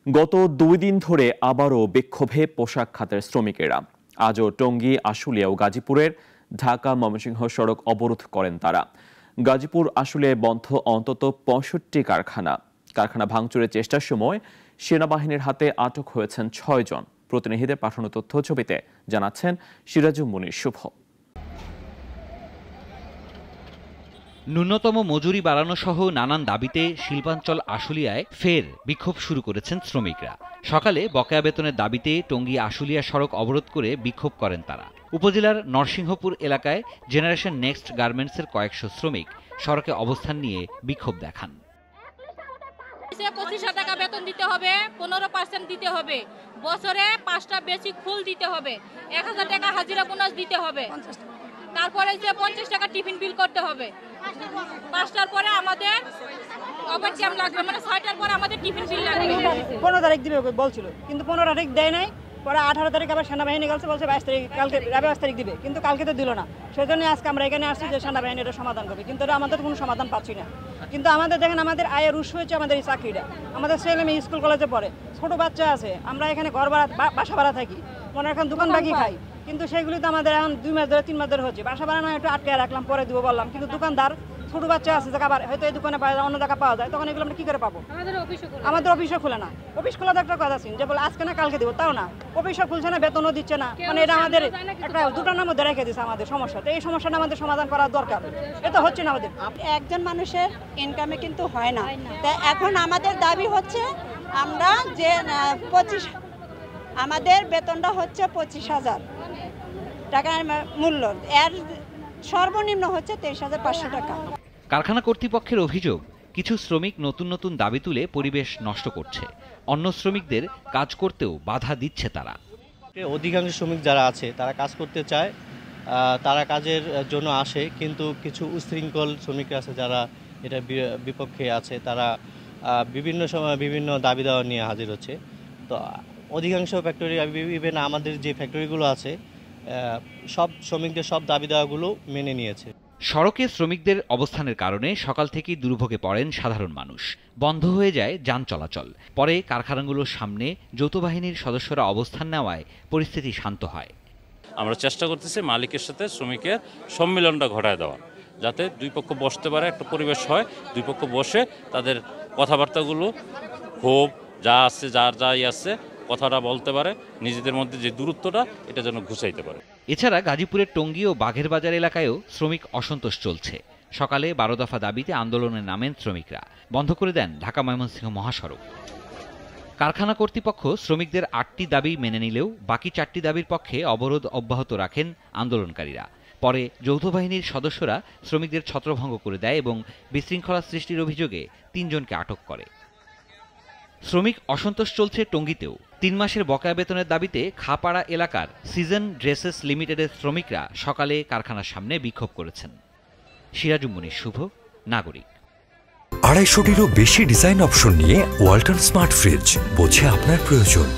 গত 2 দিন ধরে আবারও বিক্ষোভে পোশাক খাতের শ্রমিকেরা। আজও টঙ্গী, আশুলিয়া ও গাজীপুরের ঢাকা ময়মনসিংহ সড়ক অবরোধ করেন তারা। গাজীপুর আশুলিয়ায় বন্ধ অন্তত 65 কারখানা। কারখানা ভাঙচুরের চেষ্টার সময় সেনাবাহিনীর হাতে আটক হয়েছেন 6 জন। প্রতিনিধিদের পাঠানো তথ্য ছবিতে জানাচ্ছেন সিরাজুম মুনির শুভ। ন্যূনতম মজুরি বাড়ানো সহ নানান দাবিতে শিল্পাঞ্চল আশুলিয়ায় ফের বিক্ষোভ শুরু করেছেন শ্রমিকরা। সকালে বকেয়া বেতনের দাবিতে টঙ্গী আশুলিয়া সড়ক অবরোধ করে বিক্ষোভ করেন তারা। উপজেলার নরসিংহপুর এলাকায় জেনারেশন নেক্সট গার্মেন্টসের কয়েকশো শ্রমিক সড়কে অবস্থান নিয়ে বিক্ষোভ দেখান। 25,000 টাকা বেতন দিতে হবে, 15% দিতে হবে, বছরে 5টা বেসিক ফুল দিতে হবে, 1000 টাকা হাজিরা বোনাস দিতে হবে, তারপরে যে 50 টাকা টিফিন বিল করতে হবে। 5টার পরে আমাদের ওভার টাইম লাগবে, মানে 6টার পরে আমাদের টিফিন বিল লাগবে। 15 তারিখ দিবে বলছিল, কিন্তু 15 তারিখ দেয় নাই। পরে 18 তারিখ আবার সেনাবাহিনী বলছে 22 তারিখ, কালকে 22 তারিখ দিবে, কিন্তু কালকে তো দিল না। সেজন্য আজকে আমরা এখানে আসছি যে সেনাবাহিনী এটা সমাধান করবে, কিন্তু এটা আমাদের কোনো সমাধান পাচ্ছি না। কিন্তু আমাদের দেখেন, আমাদের আয়ের উৎস হচ্ছে আমাদের এই চাকরিটা। আমাদের ছেলে মেয়ে স্কুল কলেজে পড়ে, ছোট বাচ্চা আছে, আমরা এখানে ঘর ভাড়া বাসা ভাড়া থাকি, মনে এখন দোকান বাকি খাই, কিন্তু সেগুলি তো আমাদের এখন 2 মাস ধরে 3 মাস ধরে হচ্ছে। বাসা ভাড়া না একটু আটকে রাখলাম, পরে দিব বললাম, কিন্তু দোকানদার ছোট বাচ্চা আছে, আবার হয়তো এই দোকানে পাওয়া যায়, অন্য জায়গা পাওয়া যায়, তখন এগুলো আমরা কি করে পাবো? আমাদের অফিসও খুলে না। অফিস খোলা তো একটা কথা ছিল যে বলে আজকে না কালকে দিব, তাও না, অফিসও খুলছে না, বেতনও দিচ্ছে না। মানে এটা আমাদের একটা দুটার মধ্যে রেখে দিচ্ছে আমাদের সমস্যা। তো এই সমস্যাটা আমাদের সমাধান করা দরকার, এটা হচ্ছে না আমাদের। একজন মানুষের ইনকামে কিন্তু হয় না। তাই এখন আমাদের দাবি হচ্ছে আমরা যে 25, আমাদের বেতনটা হচ্ছে 25,000 টাকার মূল্য, এর সর্বনিম্ন হচ্ছে 23,500 টাকা। কারখানা কর্তৃপক্ষের অভিযোগ, কিছু শ্রমিক নতুন নতুন দাবি তুলে পরিবেশ নষ্ট করছে, অন্য শ্রমিকদের কাজ করতেও বাধা দিচ্ছে তারা। অধিকাংশ শ্রমিক যারা আছে তারা কাজ করতে চায়, তারা কাজের জন্য আসে, কিন্তু কিছু উশৃঙ্খল শ্রমিক আছে যারা এটা বিপক্ষে আছে, তারা বিভিন্ন সময় বিভিন্ন দাবি দেওয়া নিয়ে হাজির হচ্ছে। তো অধিকাংশ ফ্যাক্টরি, ইভেন আমাদের যে ফ্যাক্টরিগুলো আছে, সব শ্রমিকদের সব দাবি দেওয়াগুলো মেনে নিয়েছে। সড়কে শ্রমিকদের অবস্থানের কারণে সকাল থেকেই দুর্ভোগে পড়েন সাধারণ মানুষ। বন্ধ হয়ে যায় যান চলাচল। পরে কারখানাগুলোর সামনে যৌথ বাহিনীর সদস্যরা অবস্থান নেওয়ায় পরিস্থিতি শান্ত হয়। আমরা চেষ্টা করতেছি মালিকের সাথে শ্রমিকের সম্মিলনটা ঘটায় দেওয়া, যাতে দুই পক্ষ বসতে পারে, একটা পরিবেশ হয়, দুই পক্ষ বসে তাদের কথাবার্তাগুলো, ক্ষোভ যা আছে, যার যাই আছে, কথাটা বলতে পারে, নিজেদের মধ্যে যে দূরত্বটা এটা যেন ঘুচাইতে পারে। এছাড়া গাজীপুরের টঙ্গী ও বাঘের বাজার এলাকায়ও শ্রমিক অসন্তোষ চলছে। সকালে 12 দফা দাবিতে আন্দোলনে নামেন শ্রমিকরা, বন্ধ করে দেন ঢাকা ময়মনসিংহ মহাসড়ক। কারখানা কর্তৃপক্ষ শ্রমিকদের 8টি দাবি মেনে নিলেও বাকি 4টি দাবির পক্ষে অবরোধ অব্যাহত রাখেন আন্দোলনকারীরা। পরে যৌথ বাহিনীর সদস্যরা শ্রমিকদের ছত্রভঙ্গ করে দেয় এবং বিশৃঙ্খলা সৃষ্টির অভিযোগে 3 জনকে আটক করে। শ্রমিক অসন্তোষ চলছে টঙ্গীতেও। 3 মাসের বকেয়া বেতনের দাবিতে খাপাড়া এলাকার সিজন ড্রেসেস লিমিটেডের শ্রমিকরা সকালে কারখানার সামনে বিক্ষোভ করেছেন। সিরাজুম মুনির শুভ, নাগরিক। 250টিরও বেশি ডিজাইন অপশন নিয়ে ওয়ালটন স্মার্ট ফ্রিজ, বোঝে আপনার প্রয়োজন।